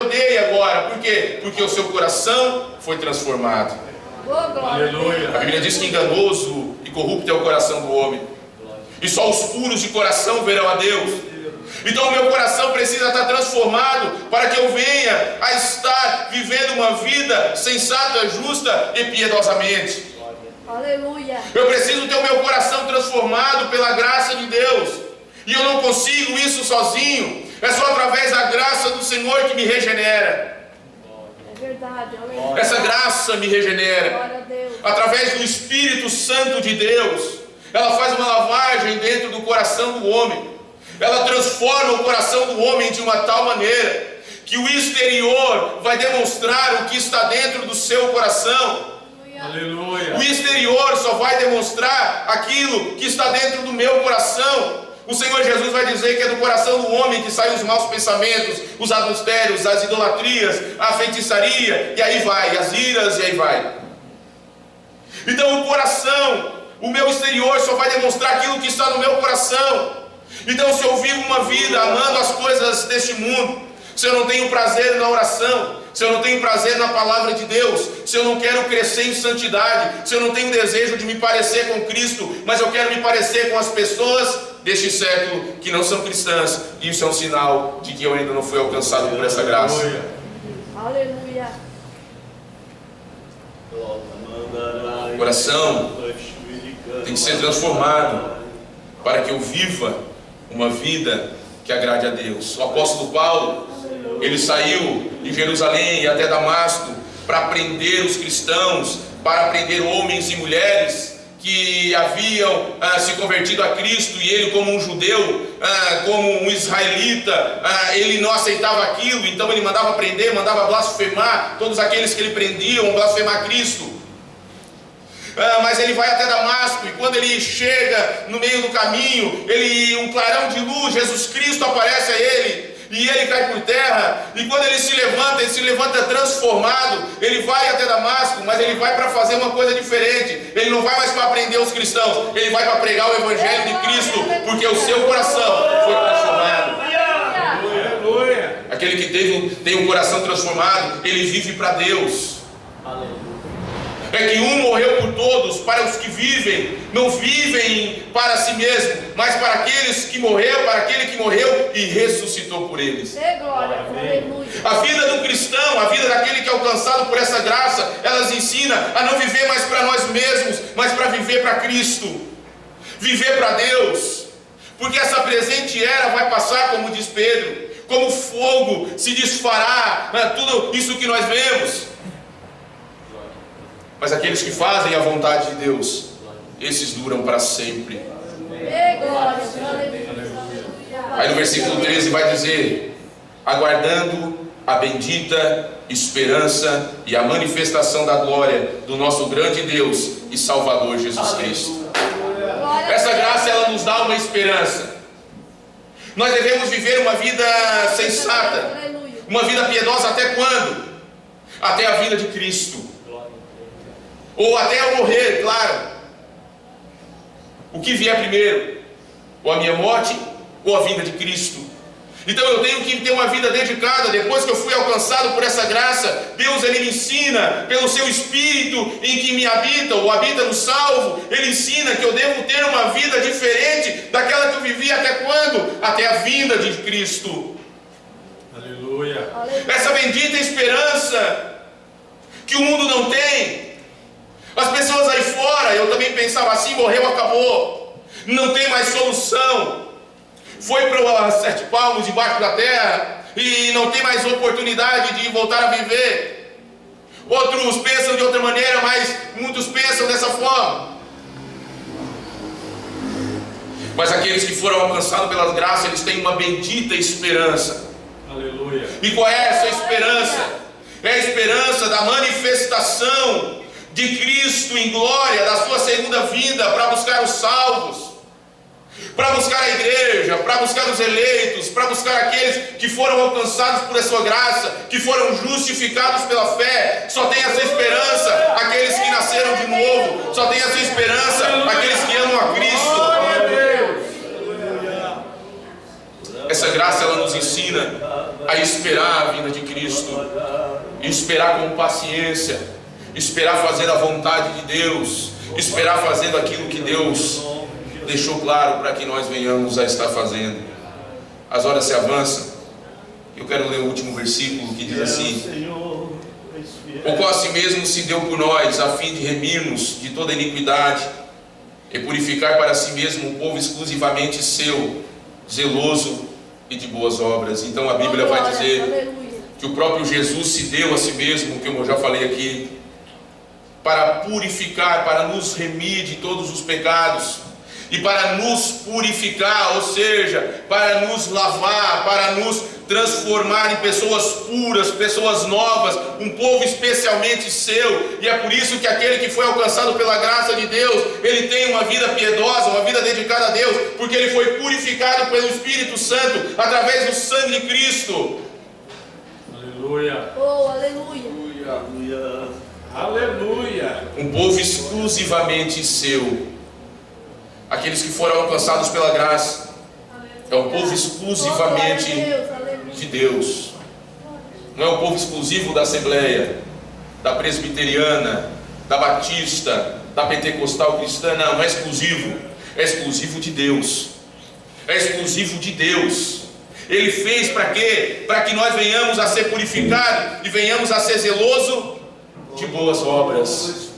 odeia agora. Por quê? Porque o seu coração foi transformado. Aleluia. A Bíblia diz que enganoso e corrupto é o coração do homem, e só os puros de coração verão a Deus. Então o meu coração precisa estar transformado para que eu venha a estar vivendo uma vida sensata, justa e piedosamente. Aleluia. Eu preciso ter o meu coração transformado pela graça de Deus, e eu não consigo isso sozinho. É só através da graça do Senhor que me regenera. É verdade. Aleluia. Essa graça me regenera Glória a Deus. através do Espírito Santo de Deus. Ela faz uma lavagem dentro do coração do homem. Ela transforma o coração do homem de uma tal maneira que o exterior vai demonstrar o que está dentro do seu coração. Aleluia. O exterior só vai demonstrar aquilo que está dentro do meu coração. O Senhor Jesus vai dizer que é do coração do homem que saem os maus pensamentos, os adultérios, as idolatrias, a feitiçaria, e aí vai, as iras, e aí vai. Então o coração, o meu exterior só vai demonstrar aquilo que está no meu coração. Então se eu vivo uma vida amando as coisas deste mundo, se eu não tenho prazer na oração, se eu não tenho prazer na palavra de Deus, se eu não quero crescer em santidade, se eu não tenho desejo de me parecer com Cristo, mas eu quero me parecer com as pessoas deste século que não são cristãs, isso é um sinal de que eu ainda não fui alcançado por essa graça. Aleluia. O coração tem que ser transformado para que eu viva uma vida que agrade a Deus. O apóstolo Paulo, ele saiu de Jerusalém e até Damasco para prender os cristãos, para prender homens e mulheres que haviam se convertido a Cristo, e ele, como um judeu, como um israelita, ele não aceitava aquilo, então ele mandava prender, mandava blasfemar todos aqueles que ele prendiam, blasfemar Cristo. Mas ele vai até Damasco, e quando ele chega no meio do caminho, um clarão de luz, Jesus Cristo aparece a ele, e ele cai por terra. E quando ele se levanta transformado. Ele vai até Damasco, mas ele vai para fazer uma coisa diferente. Ele não vai mais para prender os cristãos, ele vai para pregar o Evangelho de Cristo, porque o seu coração foi transformado. Aquele que tem um coração transformado, ele vive para Deus. É que um morreu por todos, para os que vivem, não vivem para si mesmo, mas para aqueles que morreram, para aquele que morreu e ressuscitou por eles. A vida do cristão, a vida daquele que é alcançado por essa graça, elas ensinam a não viver mais para nós mesmos, mas para viver para Cristo, viver para Deus, porque essa presente era vai passar, como diz Pedro, como fogo se desfará, tudo isso que nós vemos. Mas aqueles que fazem a vontade de Deus, esses duram para sempre. Aí no versículo 13 vai dizer: aguardando a bendita esperança e a manifestação da glória do nosso grande Deus e Salvador Jesus Cristo. Essa graça, ela nos dá uma esperança. Nós devemos viver uma vida sensata, uma vida piedosa até quando? Até a vinda de Cristo. Ou até eu morrer, claro. O que vier primeiro? Ou a minha morte, ou a vinda de Cristo. Então eu tenho que ter uma vida dedicada. Depois que eu fui alcançado por essa graça, Deus, ele me ensina, pelo seu Espírito em que me habita, ou habita no salvo, ele ensina que eu devo ter uma vida diferente daquela que eu vivi até quando? Até a vinda de Cristo. Aleluia. Essa bendita esperança que o mundo não tem. As pessoas aí fora, eu também pensava assim, morreu, acabou, não tem mais solução, foi para 7 palmos debaixo da terra e não tem mais oportunidade de voltar a viver. Outros pensam de outra maneira, mas muitos pensam dessa forma. Mas aqueles que foram alcançados pelas graças, eles têm uma bendita esperança. Aleluia. E qual é essa esperança? É a esperança da manifestação de Cristo em glória, da sua segunda vinda, para buscar os salvos, para buscar a igreja, para buscar os eleitos, para buscar aqueles que foram alcançados por sua graça, que foram justificados pela fé. Só tem essa esperança aqueles que nasceram de novo, só tem essa esperança aqueles que amam a Cristo. Essa graça, ela nos ensina a esperar a vinda de Cristo, esperar com paciência, esperar fazendo a vontade de Deus, esperar fazendo aquilo que Deus deixou claro para que nós venhamos a estar fazendo. As horas se avançam. Eu quero ler o último versículo que diz assim: o qual a si mesmo se deu por nós, a fim de remir-nos de toda iniquidade e purificar para si mesmo um povo exclusivamente seu, zeloso e de boas obras. Então a Bíblia vai dizer que o próprio Jesus se deu a si mesmo, como eu já falei aqui, para purificar, para nos remir de todos os pecados e para nos purificar, ou seja, para nos lavar, para nos transformar em pessoas puras, pessoas novas, um povo especialmente seu. E é por isso que aquele que foi alcançado pela graça de Deus, ele tem uma vida piedosa, uma vida dedicada a Deus, porque ele foi purificado pelo Espírito Santo através do sangue de Cristo. Aleluia. Oh, aleluia. Aleluia. Um povo exclusivamente seu. Aqueles que foram alcançados pela graça é um povo exclusivamente de Deus. Não é um povo exclusivo da Assembleia, da Presbiteriana, da Batista, da Pentecostal Cristã. Não é exclusivo. É exclusivo de Deus. É exclusivo de Deus. Ele fez para quê? Para que nós venhamos a ser purificados e venhamos a ser zelosos de boas obras.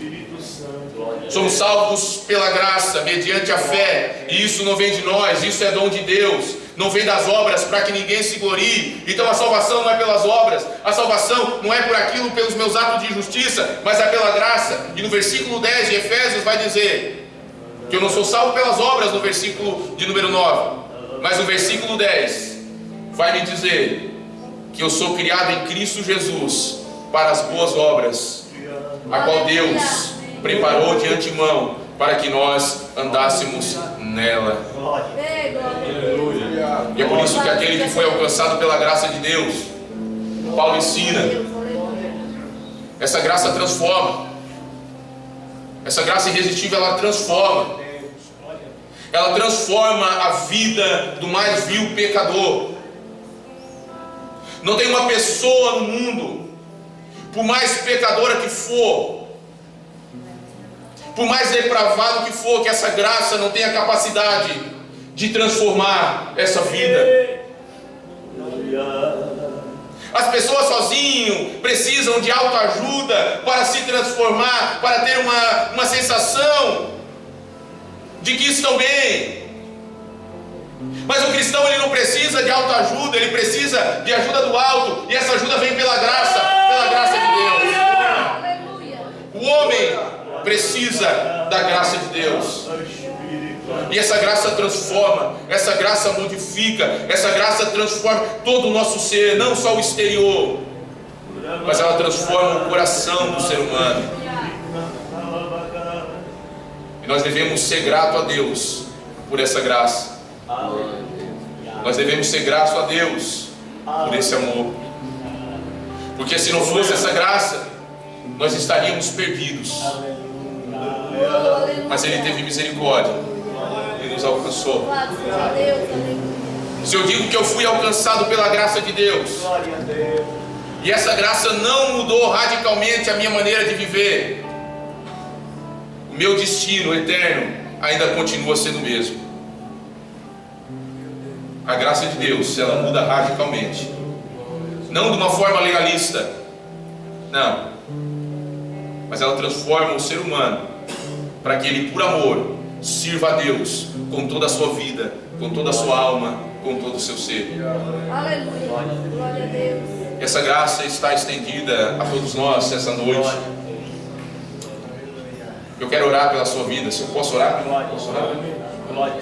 Somos salvos pela graça, mediante a fé, e isso não vem de nós, isso é dom de Deus, não vem das obras para que ninguém se glorie. Então a salvação não é pelas obras, a salvação não é por aquilo, pelos meus atos de justiça, mas é pela graça. E no versículo 10 de Efésios vai dizer que eu não sou salvo pelas obras, no versículo de número 9, mas no versículo 10 vai me dizer que eu sou criado em Cristo Jesus para as boas obras, a qual Deus preparou de antemão para que nós andássemos nela. E é por isso que aquele que foi alcançado pela graça de Deus, Paulo ensina, essa graça transforma. Essa graça irresistível, ela transforma. Ela transforma a vida do mais vil pecador. Não tem uma pessoa no mundo, por mais pecadora que for, por mais depravado que for, que essa graça não tenha capacidade de transformar essa vida. As pessoas sozinhos precisam de autoajuda para se transformar, para ter uma sensação de que estão bem. Mas o cristão, ele não precisa de autoajuda, ele precisa de ajuda do alto, e essa ajuda vem pela graça de Deus. O homem precisa da graça de Deus, e essa graça transforma, essa graça modifica, essa graça transforma todo o nosso ser, não só o exterior, mas ela transforma o coração do ser humano. E nós devemos ser gratos a Deus por essa graça. Nós devemos ser gratos a Deus por esse amor, porque se não fosse essa graça, nós estaríamos perdidos. Mas Ele teve misericórdia, Ele nos alcançou. Se eu digo que eu fui alcançado pela graça de Deus, e essa graça não mudou radicalmente a minha maneira de viver, o meu destino eterno ainda continua sendo o mesmo. A graça de Deus, ela muda radicalmente, não de uma forma legalista, não, mas ela transforma o ser humano para que ele, por amor, sirva a Deus com toda a sua vida, com toda a sua alma, com todo o seu ser. Aleluia, glória a Deus. Essa graça está estendida a todos nós essa noite. Eu quero orar pela sua vida. Se eu posso orar? Posso orar?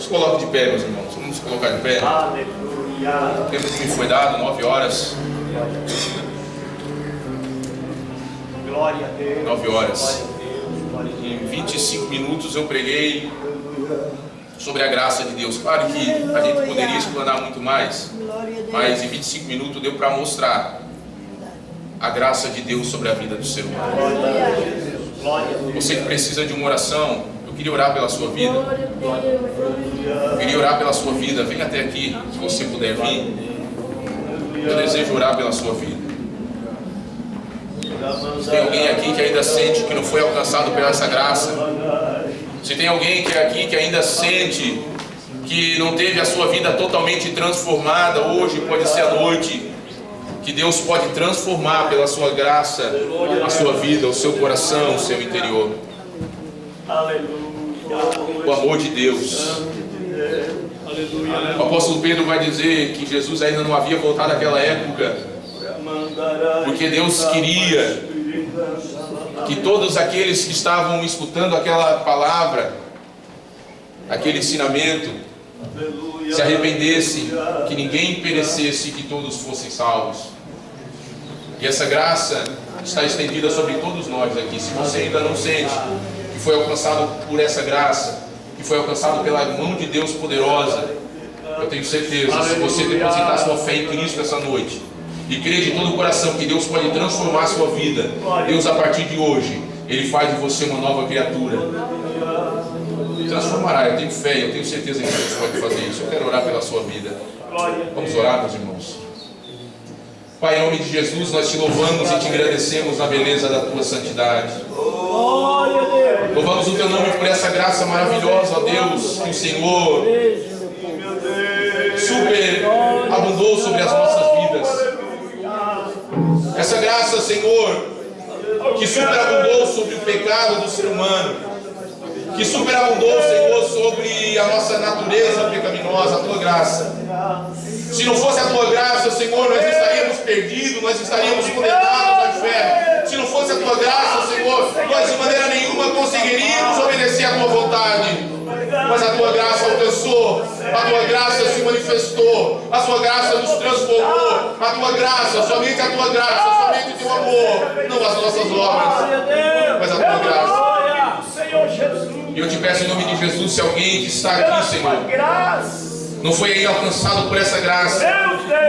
Se coloque de pé, meus irmãos. Vamos nos colocar de pé. O tempo que me foi dado, 9 horas. 9 horas. Em 25 minutos eu preguei sobre a graça de Deus. Claro que a gente poderia explanar muito mais, mas em 25 minutos deu para mostrar a graça de Deus sobre a vida do ser humano. Você que precisa de uma oração, eu Queria orar pela sua vida. Queria orar pela sua vida. Vem até aqui, se você puder vir. Eu desejo orar pela sua vida. Se tem alguém aqui que ainda sente que não foi alcançado por essa graça, se tem alguém que é aqui que ainda sente que não teve a sua vida totalmente transformada, hoje pode ser a noite que Deus pode transformar pela sua graça a sua vida, o seu coração, o seu interior. O amor de Deus. O apóstolo Pedro vai dizer que Jesus ainda não havia voltado àquela época, porque Deus queria que todos aqueles que estavam escutando aquela palavra, aquele ensinamento, se arrependessem, que ninguém perecesse, que todos fossem salvos. E essa graça está estendida sobre todos nós aqui. Se você ainda não sente que foi alcançado por essa graça, que foi alcançado pela mão de Deus poderosa, eu tenho certeza, se você depositar sua fé em Cristo essa noite e crer de todo o coração que Deus pode transformar a sua vida, Deus, a partir de hoje, Ele faz de você uma nova criatura. Transformará. Eu tenho fé, eu tenho certeza que Deus pode fazer isso. Eu quero orar pela sua vida. Vamos orar, meus irmãos. Pai, em nome de Jesus, nós te louvamos e te agradecemos na beleza da tua santidade. Louvamos o teu nome por essa graça maravilhosa, ó Deus, que o Senhor superabundou sobre as nossas vidas. Essa graça, Senhor, que superabundou sobre o pecado do ser humano, que superabundou, Senhor, sobre a nossa natureza pecaminosa, a tua graça. Se não fosse a tua graça, Senhor, nós estaríamos perdidos, nós estaríamos condenados ao inferno. Se não fosse a tua graça, Senhor, nós de maneira nenhuma conseguiríamos obedecer a tua vontade. Mas a tua graça alcançou, a tua graça se manifestou, a tua graça nos transformou, a tua graça, somente a tua graça, somente o teu amor, não as nossas obras, mas a tua graça. E eu te peço em nome de Jesus, se alguém que está aqui, Senhor, não foi ainda alcançado por essa graça,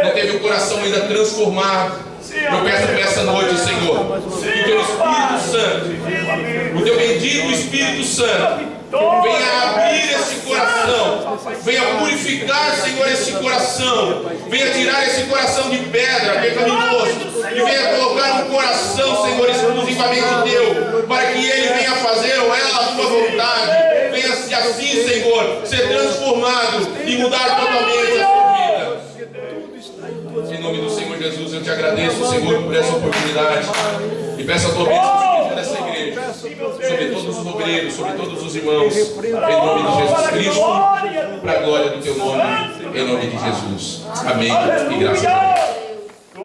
não teve o coração ainda transformado, eu peço por essa noite, Senhor, que o teu Espírito Santo, o teu bendito Espírito Santo, venha abrir esse coração, venha purificar, Senhor, esse coração, venha tirar esse coração de pedra pecaminoso e venha colocar um coração, Senhor, exclusivamente teu, para que ele venha fazer ou ela a tua vontade, venha assim, Senhor, ser transformado e mudar totalmente a sua vida. Em nome do Senhor Jesus, eu te agradeço, Senhor, por essa oportunidade e peço a tua bênção nessa igreja, sobre todos os obreiros, sobre todos os irmãos, em nome de Jesus Cristo, para a glória do teu nome, em nome de Jesus. Amém e graças a Deus.